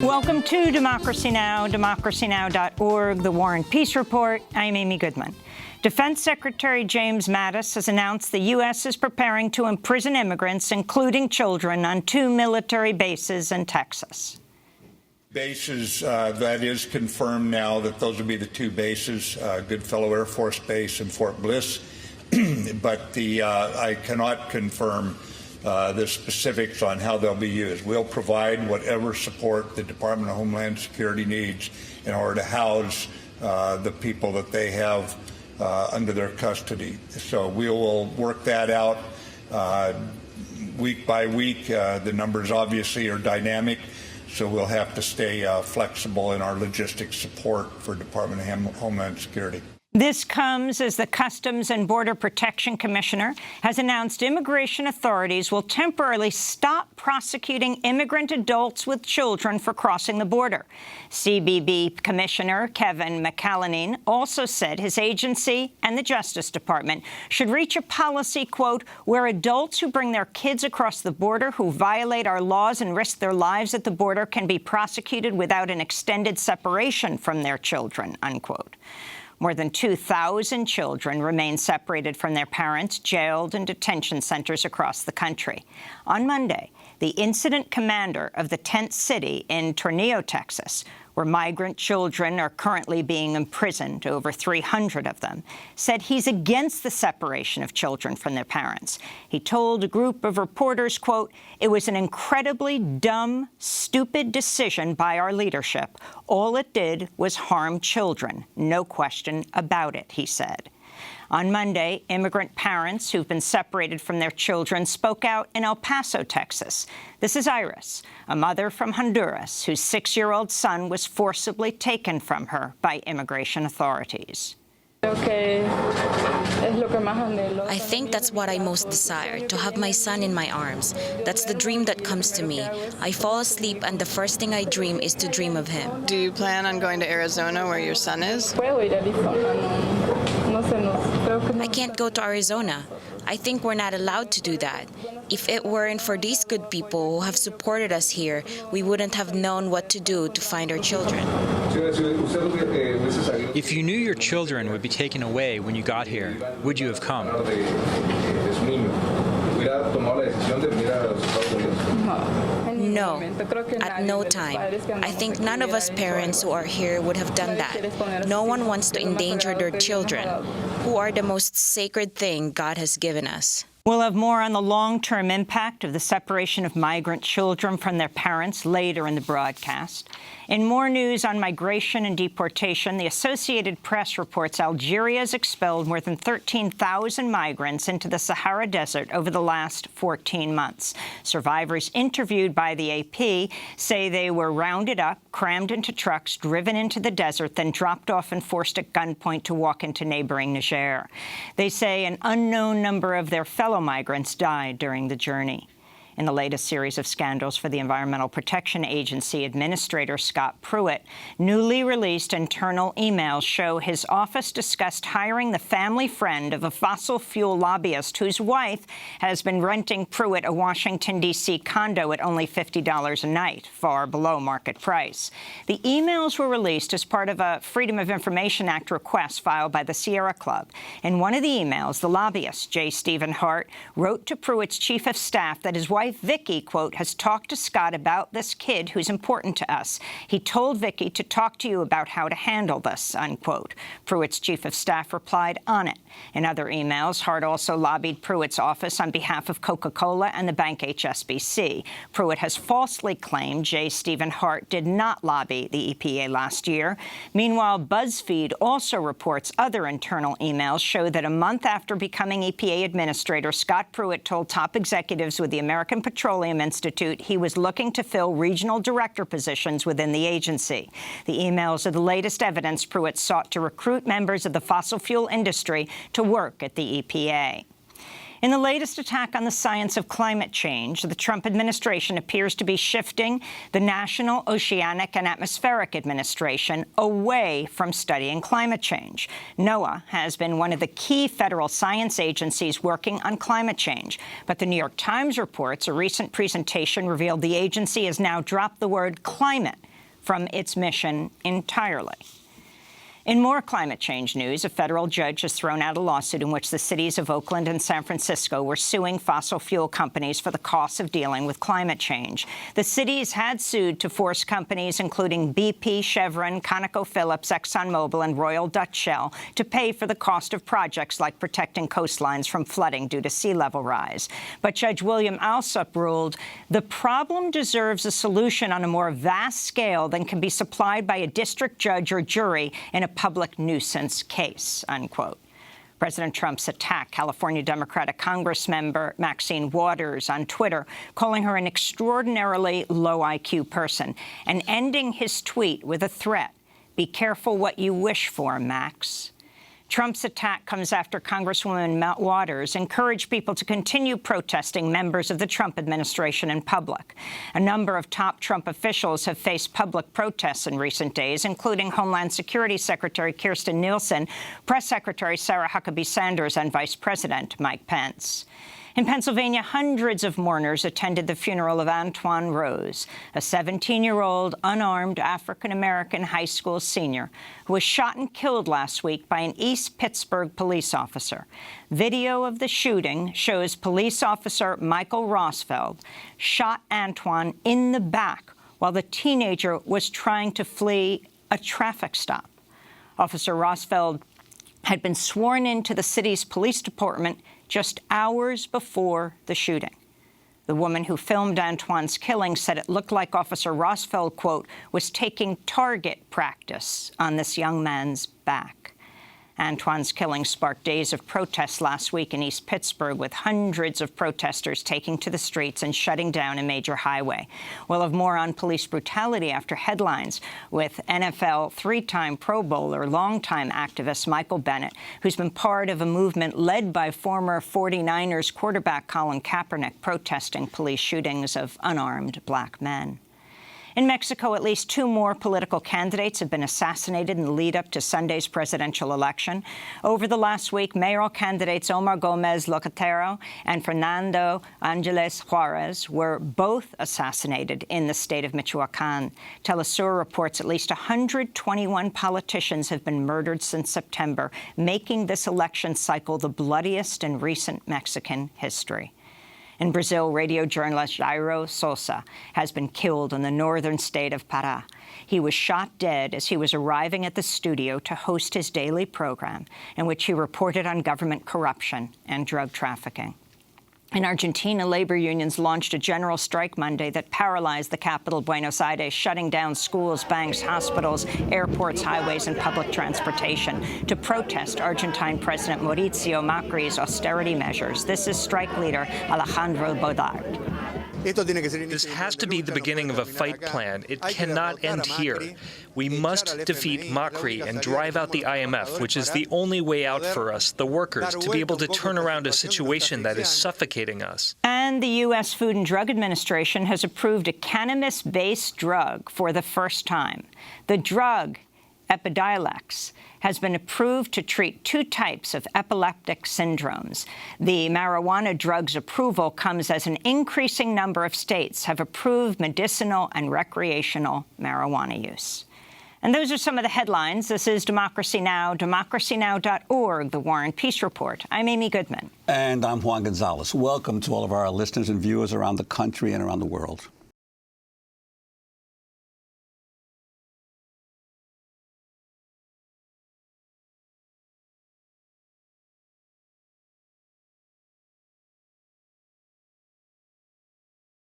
Welcome to Democracy Now!, democracynow.org, the War and Peace Report. I'm Amy Goodman. Defense Secretary James Mattis has announced the U.S. is preparing to imprison immigrants, including children, on 2 military bases in Texas. Bases, that is confirmed now that those will be the 2 bases, Goodfellow Air Force Base and Fort Bliss. But I cannot confirm the specifics on how they'll be used. We'll provide whatever support the Department of Homeland Security needs in order to house the people that they have under their custody. So we will work that out week by week. The numbers obviously are dynamic, so we'll have to stay flexible in our logistics support for Department of Homeland Security. This comes as the Customs and Border Protection Commissioner has announced immigration authorities will temporarily stop prosecuting immigrant adults with children for crossing the border. CBP Commissioner Kevin McAleenan also said his agency and the Justice Department should reach a policy, quote, where adults who bring their kids across the border who violate our laws and risk their lives at the border can be prosecuted without an extended separation from their children, unquote. More than 2,000 children remain separated from their parents, jailed in detention centers across the country. On Monday, the incident commander of the tent city in Tornillo, Texas, where migrant children are currently being imprisoned, over 300 of them, said he's against the separation of children from their parents. He told a group of reporters, quote, "It was an incredibly dumb, stupid decision by our leadership. All it did was harm children. No question about it," he said. On Monday, immigrant parents who've been separated from their children spoke out in El Paso, Texas. This is Iris, a mother from Honduras whose 6-year-old son was forcibly taken from her by immigration authorities. I think that's what I most desire, to have my son in my arms. That's the dream that comes to me. I fall asleep and the first thing I dream is to dream of him. Do you plan on going to Arizona where your son is? I can't go to Arizona. I think we're not allowed to do that. If it weren't for these good people who have supported us here, we wouldn't have known what to do to find our children. If you knew your children would be taken away when you got here, would you have come? No, at no time. I think none of us parents who are here would have done that. No one wants to endanger their children, who are the most sacred thing God has given us. We'll have more on the long-term impact of the separation of migrant children from their parents later in the broadcast. In more news on migration and deportation, the Associated Press reports Algeria has expelled more than 13,000 migrants into the Sahara Desert over the last 14 months. Survivors interviewed by the AP say they were rounded up, crammed into trucks, driven into the desert, then dropped off and forced at gunpoint to walk into neighboring Niger. They say an unknown number of their fellow migrants died during the journey. In the latest series of scandals for the Environmental Protection Agency Administrator Scott Pruitt, newly released internal emails show his office discussed hiring the family friend of a fossil fuel lobbyist whose wife has been renting Pruitt a Washington, D.C. condo at only $50 a night, far below market price. The emails were released as part of a Freedom of Information Act request filed by the Sierra Club. In one of the emails, the lobbyist, J. Stephen Hart, wrote to Pruitt's chief of staff that his wife, Vicky, quote, has talked to Scott about this kid who's important to us. He told Vicky to talk to you about how to handle this, unquote. Pruitt's chief of staff replied, on it. In other emails, Hart also lobbied Pruitt's office on behalf of Coca-Cola and the bank HSBC. Pruitt has falsely claimed J. Stephen Hart did not lobby the EPA last year. Meanwhile, BuzzFeed also reports other internal emails show that a month after becoming EPA administrator, Scott Pruitt told top executives with the American Petroleum Institute he was looking to fill regional director positions within the agency. The emails are the latest evidence Pruitt sought to recruit members of the fossil fuel industry to work at the EPA. In the latest attack on the science of climate change, the Trump administration appears to be shifting the National Oceanic and Atmospheric Administration away from studying climate change. NOAA has been one of the key federal science agencies working on climate change. But the New York Times reports a recent presentation revealed the agency has now dropped the word climate from its mission entirely. In more climate change news, a federal judge has thrown out a lawsuit in which the cities of Oakland and San Francisco were suing fossil fuel companies for the costs of dealing with climate change. The cities had sued to force companies including BP, Chevron, ConocoPhillips, ExxonMobil, and Royal Dutch Shell to pay for the cost of projects like protecting coastlines from flooding due to sea level rise. But Judge William Alsup ruled the problem deserves a solution on a more vast scale than can be supplied by a district judge or jury in a public nuisance case, unquote. President Trump's attacked California Democratic Congressmember Maxine Waters on Twitter, calling her an extraordinarily low IQ person, and ending his tweet with a threat: "Be careful what you wish for, Max." Trump's attack comes after Congresswoman Waters encouraged people to continue protesting members of the Trump administration in public. A number of top Trump officials have faced public protests in recent days, including Homeland Security Secretary Kirstjen Nielsen, Press Secretary Sarah Huckabee Sanders, and Vice President Mike Pence. In Pennsylvania, hundreds of mourners attended the funeral of Antoine Rose, a 17-year-old unarmed African-American high school senior who was shot and killed last week by an East Pittsburgh police officer. Video of the shooting shows police officer Michael Rosfeld shot Antoine in the back while the teenager was trying to flee a traffic stop. Officer Rosfeld had been sworn into the city's police department just hours before the shooting. The woman who filmed Antoine's killing said it looked like Officer Rosfeld, quote, was taking target practice on this young man's back. Antoine's killing sparked days of protests last week in East Pittsburgh, with hundreds of protesters taking to the streets and shutting down a major highway. We'll have more on police brutality after headlines with NFL three-time Pro Bowler, longtime activist Michael Bennett, who's been part of a movement led by former 49ers quarterback Colin Kaepernick protesting police shootings of unarmed black men. In Mexico, at least 2 more political candidates have been assassinated in the lead-up to Sunday's presidential election. Over the last week, mayoral candidates Omar Gomez Locatero and Fernando Angeles Juarez were both assassinated in the state of Michoacán. Telesur reports at least 121 politicians have been murdered since September, making this election cycle the bloodiest in recent Mexican history. In Brazil, radio journalist Jairo Sousa has been killed in the northern state of Pará. He was shot dead as he was arriving at the studio to host his daily program, in which he reported on government corruption and drug trafficking. In Argentina, labor unions launched a general strike Monday that paralyzed the capital, Buenos Aires, shutting down schools, banks, hospitals, airports, highways, and public transportation to protest Argentine President Mauricio Macri's austerity measures. This is strike leader Alejandro Bodart. This has to be the beginning of a fight plan. It cannot end here. We must defeat Macri and drive out the IMF, which is the only way out for us, the workers, to be able to turn around a situation that is suffocating us. And the U.S. Food and Drug Administration has approved a cannabis-based drug for the first time. The drug, Epidiolex, has been approved to treat 2 types of epileptic syndromes. The marijuana drug's approval comes as an increasing number of states have approved medicinal and recreational marijuana use. And those are some of the headlines. This is Democracy Now!, democracynow.org, The War and Peace Report. I'm Amy Goodman. And I'm Juan Gonzalez. Welcome to all of our listeners and viewers around the country and around the world.